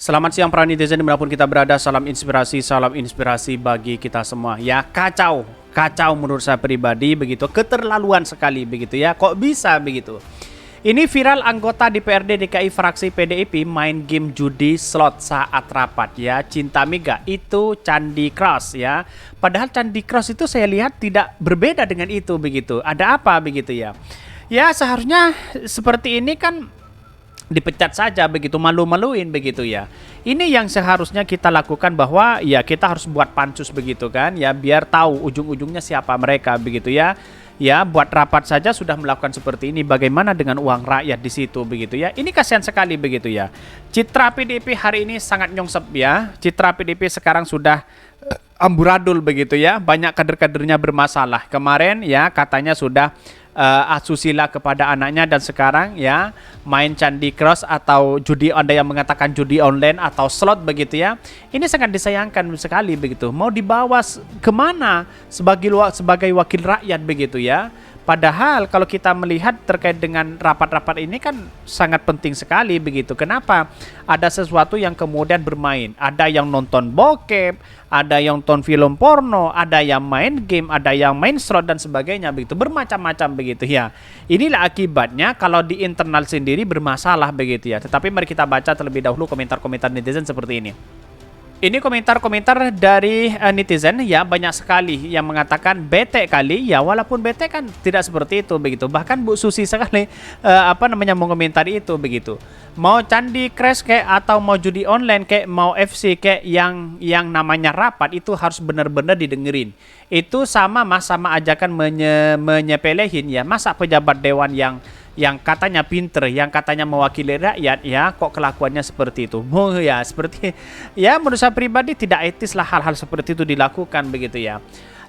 Selamat siang para netizen dimanapun kita berada, salam inspirasi bagi kita semua. Ya kacau, kacau menurut saya pribadi begitu, keterlaluan sekali begitu ya, kok bisa begitu. Ini viral anggota DPRD DKI fraksi PDIP main game judi slot saat rapat ya, Cinta Mega itu Candy Crush ya. Padahal Candy Crush itu saya lihat tidak berbeda dengan itu begitu, ada apa begitu ya. Ya seharusnya seperti ini kan dipecat saja begitu, malu-maluin begitu ya. Ini yang seharusnya kita lakukan, bahwa ya kita harus buat pansus begitu kan ya, biar tahu ujung-ujungnya siapa mereka begitu ya. Ya buat rapat saja sudah melakukan seperti ini, bagaimana dengan uang rakyat di situ begitu ya. Ini kasihan sekali begitu ya. Citra PDIP hari ini sangat nyongsep ya. Citra PDIP sekarang sudah amburadul begitu ya. Banyak kader-kadernya bermasalah. Kemarin ya katanya sudah asusila kepada anaknya, dan sekarang ya main Candy Crush atau judi, ada yang mengatakan judi online atau slot begitu ya. Ini sangat disayangkan sekali begitu. Mau dibawa kemana sebagai wakil rakyat begitu ya. Padahal kalau kita melihat terkait dengan rapat-rapat ini kan sangat penting sekali begitu. Kenapa? Ada sesuatu yang kemudian bermain. Ada yang nonton bokep, ada yang nonton film porno, ada yang main game, ada yang main slot dan sebagainya begitu. Bermacam-macam begitu ya. Inilah akibatnya kalau di internal sendiri bermasalah begitu ya. Tetapi mari kita baca terlebih dahulu komentar-komentar netizen seperti ini. Ini komentar-komentar dari netizen ya, banyak sekali yang mengatakan bete kali ya, walaupun bete kan tidak seperti itu begitu. Bahkan Bu Susi sekali mengomentari itu begitu. Mau Candy Crush kayak atau mau judi online kayak mau FC kayak yang namanya rapat itu harus benar-benar didengerin. Itu sama ajakan menyepelehin ya. Masa pejabat dewan yang katanya pinter, yang katanya mewakili rakyat ya, kok kelakuannya seperti itu. Oh ya, seperti ya, menurut saya pribadi tidak etis lah hal-hal seperti itu dilakukan begitu ya.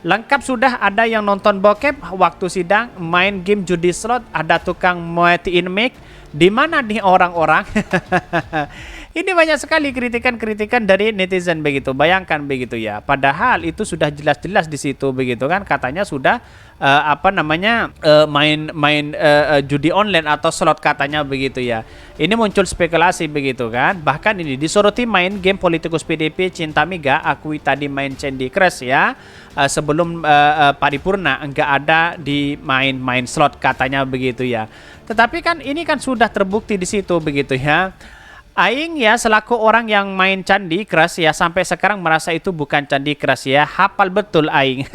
Lengkap sudah, ada yang nonton bokep waktu sidang, main game judi slot, ada tukang matiin mic. Di mana nih orang-orang? Ini banyak sekali kritikan-kritikan dari netizen begitu. Bayangkan begitu ya. Padahal itu sudah jelas-jelas di situ begitu kan. Katanya sudah main judi online atau slot katanya begitu ya. Ini muncul spekulasi begitu kan. Bahkan ini disoroti main game politikus PDIP Cinta Mega, akui tadi main Candy Crush ya. Sebelum paripurna enggak ada di main slot katanya begitu ya. Tetapi kan ini kan sudah terbukti di situ begitu ya. Aing ya selaku orang yang main Candy Crush ya, sampai sekarang merasa itu bukan Candy Crush ya, hafal betul Aing.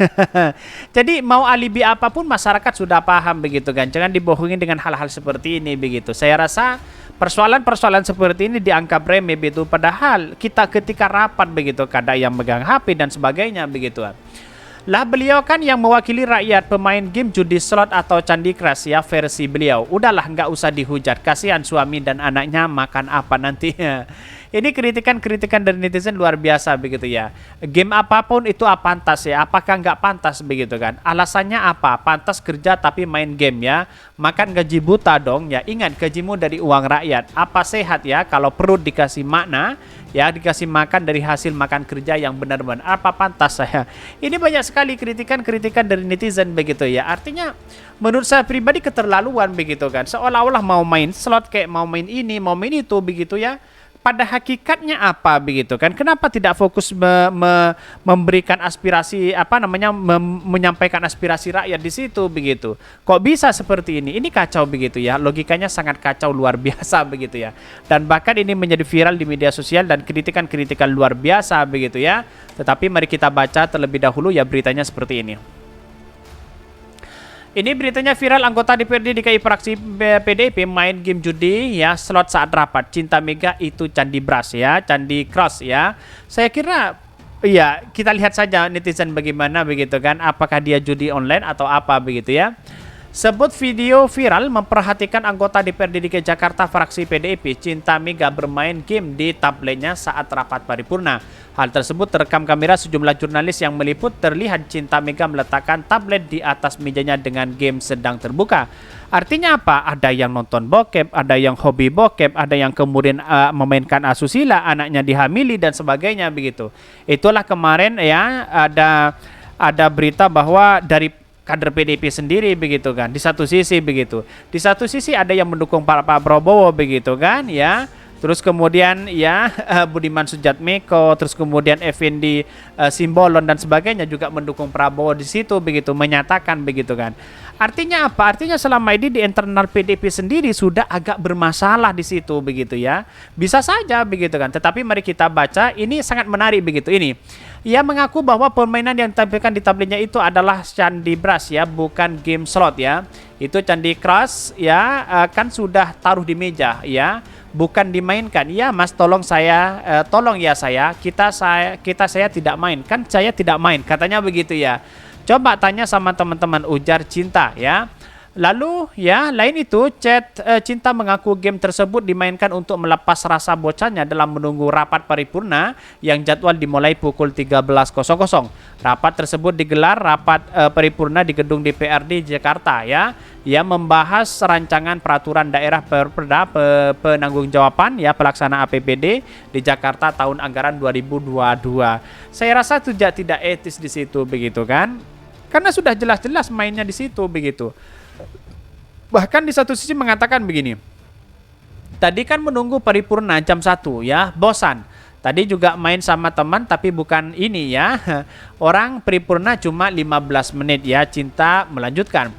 Jadi mau alibi apapun masyarakat sudah paham begitu kan, jangan dibohongin dengan hal-hal seperti ini begitu. Saya rasa persoalan-persoalan seperti ini dianggap remeh begitu, padahal kita ketika rapat begitu kadang yang megang HP dan sebagainya begitu. Lah beliau kan yang mewakili rakyat, pemain game judi slot atau Candy Crush ya versi beliau. Udahlah nggak usah dihujat, kasihan suami dan anaknya makan apa nantinya. Ini kritikan-kritikan dari netizen luar biasa begitu ya. Game apapun itu pantas ya, apakah nggak pantas begitu kan? Alasannya apa? Pantas kerja tapi main game ya. Makan gaji buta dong ya. Ingat gajimu dari uang rakyat. Apa sehat ya kalau perut dikasih makna ya, dikasih makan dari hasil makan kerja yang benar-benar, apa pantas saya? Ini banyak sekali kritikan-kritikan dari netizen begitu ya. Artinya menurut saya pribadi keterlaluan begitu kan. Seolah-olah mau main slot kayak mau main ini, mau main itu begitu ya. Pada hakikatnya apa begitu kan? Kenapa tidak fokus memberikan aspirasi menyampaikan aspirasi rakyat di situ begitu? Kok bisa seperti ini? Ini kacau begitu ya. Logikanya sangat kacau luar biasa begitu ya. Dan bahkan ini menjadi viral di media sosial dan kritikan-kritikan luar biasa begitu ya. Tetapi mari kita baca terlebih dahulu ya beritanya seperti ini. Ini beritanya viral, anggota DPRD DKI fraksi PDIP main game judi ya slot saat rapat. Cinta Mega itu Candy Crush ya, Candy Crush ya. Saya kira ya kita lihat saja netizen bagaimana begitu kan, apakah dia judi online atau apa begitu ya. Sebut video viral memperhatikan anggota DPRD DKI Jakarta fraksi PDIP Cinta Mega bermain game di tabletnya saat rapat paripurna. Hal tersebut terekam kamera sejumlah jurnalis yang meliput. Terlihat Cinta Mega meletakkan tablet di atas mejanya dengan game sedang terbuka. Artinya apa? Ada yang nonton bokep, ada yang hobi bokep, ada yang kemudian memainkan asusila, anaknya dihamili dan sebagainya begitu. Itulah kemarin ya ada berita bahwa dari kader PDIP sendiri begitu kan. Di satu sisi begitu. Di satu sisi ada yang mendukung Pak Prabowo begitu kan ya. terus kemudian ya Budiman Sujatmiko, terus kemudian Effendi Simbolon dan sebagainya juga mendukung Prabowo di situ begitu, menyatakan begitu kan. Artinya apa? Artinya selama ini di internal PDIP sendiri sudah agak bermasalah di situ begitu ya. Bisa saja begitu kan. Tetapi mari kita baca, ini sangat menarik begitu ini. Ia mengaku bahwa permainan yang ditampilkan di tabletnya itu adalah Candy Brush ya, bukan game slot ya. Itu Candy Crush ya, kan sudah taruh di meja ya, bukan dimainkan. Ya Mas, tolong ya saya, saya tidak main. Kan saya tidak main, katanya begitu ya. Coba tanya sama teman-teman, ujar Cinta ya. Lalu ya, lain itu Cinta mengaku game tersebut dimainkan untuk melepas rasa bosannya dalam menunggu rapat paripurna yang jadwal dimulai pukul 13.00. Rapat tersebut digelar paripurna di gedung DPRD Jakarta ya, yang membahas rancangan peraturan daerah Perda penanggung-jawaban ya pelaksana APBD di Jakarta tahun anggaran 2022. Saya rasa itu tidak etis di situ begitu kan? Karena sudah jelas-jelas mainnya di situ begitu. Bahkan di satu sisi mengatakan begini, tadi kan menunggu paripurna jam 1 ya, bosan. Tadi juga main sama teman tapi bukan ini ya. Orang paripurna cuma 15 menit ya, Cinta melanjutkan.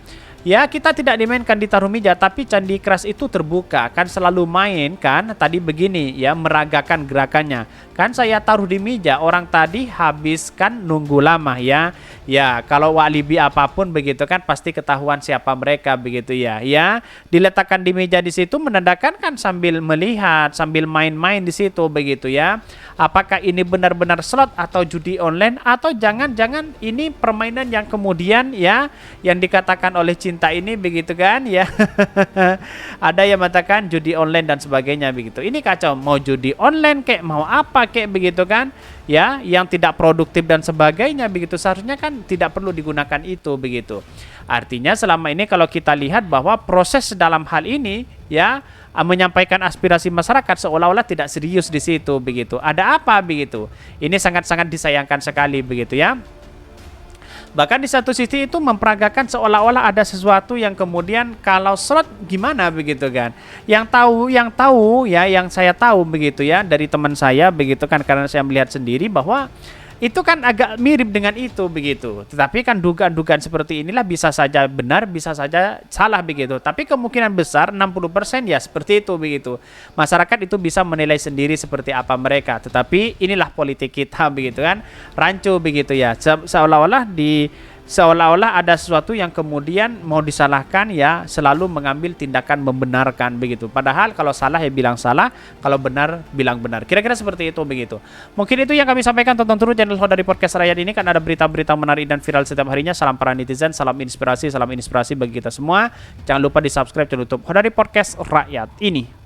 Ya kita tidak dimainkan di taruh meja, tapi Candy Crush itu terbuka, kan selalu main kan. Tadi begini ya, meragakan gerakannya. Kan saya taruh di meja, orang tadi habiskan nunggu lama ya. Ya kalau alibi apapun begitu kan pasti ketahuan siapa mereka begitu ya. Ya diletakkan di meja di situ menandakan kan sambil melihat, sambil main-main di situ begitu ya. Apakah ini benar-benar slot atau judi online, atau jangan-jangan ini permainan yang kemudian ya yang dikatakan oleh Cinta ini begitu kan ya. Ada yang mengatakan judi online dan sebagainya begitu. Ini kacau, mau judi online kek, mau apa kek begitu kan ya, yang tidak produktif dan sebagainya begitu. Seharusnya kan tidak perlu digunakan itu begitu. Artinya selama ini kalau kita lihat bahwa proses dalam hal ini ya, menyampaikan aspirasi masyarakat seolah-olah tidak serius di situ begitu. Ada apa begitu? Ini sangat-sangat disayangkan sekali begitu ya. Bahkan di satu sisi itu memperagakan seolah-olah ada sesuatu yang kemudian kalau slot gimana begitu kan. Yang tahu ya, yang saya tahu begitu ya dari teman saya begitu kan, karena saya melihat sendiri bahwa itu kan agak mirip dengan itu begitu. Tetapi kan dugaan-dugaan seperti inilah bisa saja benar, bisa saja salah begitu. Tapi kemungkinan besar 60% ya seperti itu begitu. Masyarakat itu bisa menilai sendiri seperti apa mereka. Tetapi inilah politik kita begitu kan. Rancu begitu ya. Seolah-olah ada sesuatu yang kemudian mau disalahkan ya, selalu mengambil tindakan membenarkan begitu. Padahal kalau salah ya bilang salah, kalau benar bilang benar. Kira-kira seperti itu begitu. Mungkin itu yang kami sampaikan. Tonton terus channel Hodari Podcast Rakyat ini, kan ada berita-berita menarik dan viral setiap harinya. Salam para netizen, salam inspirasi bagi kita semua. Jangan lupa di subscribe channel YouTube Hodari Podcast Rakyat ini.